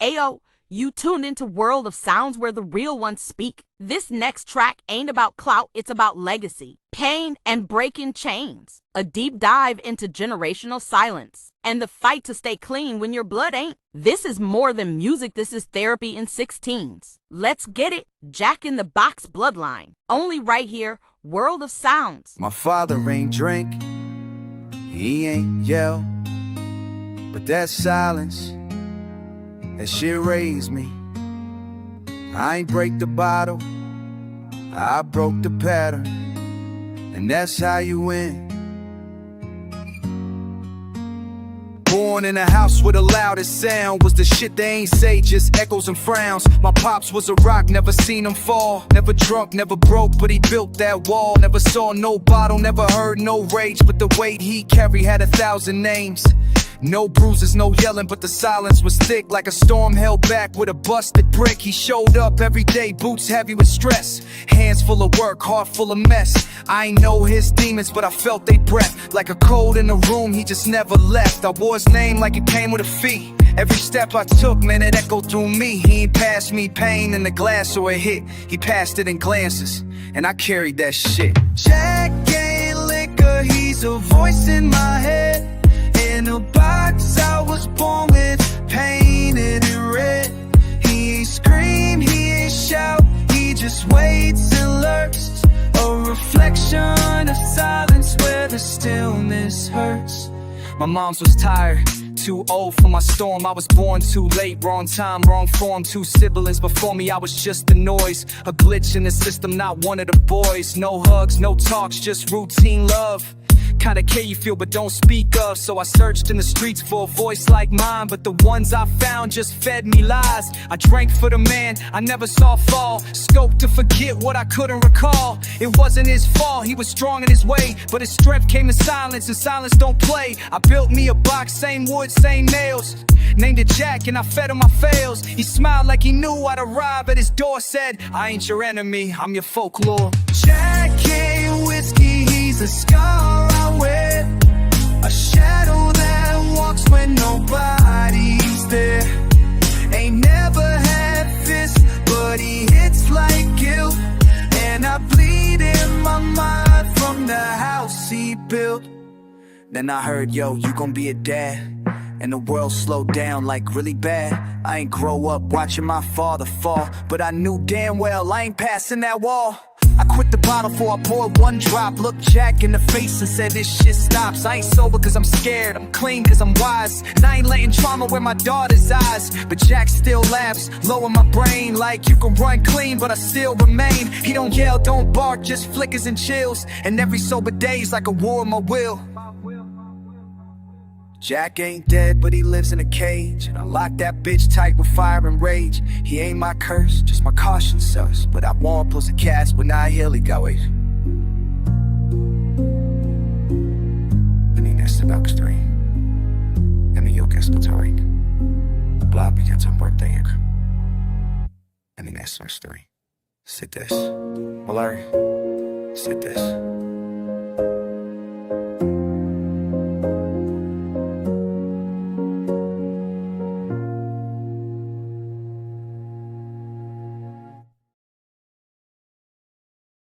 Ayo, you tuned into World of Sounds where the real ones speak. This next track ain't about clout, it's about legacy, pain, and breaking chains. A deep dive into generational silence and the fight to stay clean when your blood ain't. This is more than music, this is therapy in 16s. Let's get it. Jack in the Box Bloodline. Only right here, World of Sounds. My father ain't drink, he ain't yell, but that silence, that shit raised me. I ain't break the bottle, I broke the pattern, and that's how you win. Born in a house where the loudest sound was the shit they ain't say, just echoes and frowns. My pops was a rock, never seen him fall. Never drunk, never broke, but he built that wall. Never saw no bottle, never heard no rage, but the weight he carried had 1,000 names. No bruises, no yelling, but the silence was thick, like a storm held back with a busted brick. He showed up every day, boots heavy with stress, hands full of work, heart full of mess. I ain't know his demons, but I felt they breath, like a cold in the room he just never left. I wore his name like it came with a fee. Every step I took, man, it echoed through me. He ain't passed me pain in the glass or a hit, he passed it in glances, and I carried that shit. Jack ain't liquor, he's a voice in my head. In a box I was born with, painted in red. He ain't scream, he ain't shout, he just waits and lurks. A reflection of silence where the stillness hurts. My mom's was tired, too old for my storm. I was born too late, wrong time, wrong form. 2 siblings before me, I was just a noise, a glitch in the system, not one of the boys. No hugs, no talks, just routine love. Kinda care you feel but don't speak of. So I searched in the streets for a voice like mine, but the ones I found just fed me lies. I drank for the man I never saw fall, scoped to forget what I couldn't recall. It wasn't his fault, he was strong in his way, but his strength came to silence, and silence don't play. I built me a box, same wood, same nails, named it Jack and I fed him my fails. He smiled like he knew I'd arrive at his door, said, I ain't your enemy, I'm your folklore. Jack ain't whiskey, he's a scar I wear, a shadow that walks when nobody's there. Ain't never had fists, but he hits like guilt, and I bleed in my mind from the house he built. Then I heard, yo, you gon' be a dad, and the world slowed down like really bad. I ain't grow up watching my father fall, but I knew damn well I ain't passing that wall. I quit the bottle before I poured 1 drop, looked Jack in the face and said this shit stops. I ain't sober cause I'm scared, I'm clean cause I'm wise, and I ain't letting trauma wear my daughter's eyes. But Jack still laughs, low in my brain, like you can run clean but I still remain. He don't yell, don't bark, just flickers and chills, and every sober day's like a war in my will. Jack ain't dead, but he lives in a cage, and I lock that bitch tight with fire and rage. He ain't my curse, just my caution sus, but I won't plus a cast when I hear he go it. Men är nästa dagsdag, en mjukaste tarik. Blabbiga som birthday. En är nästa dagsdag. Sit this, Malari, sit this.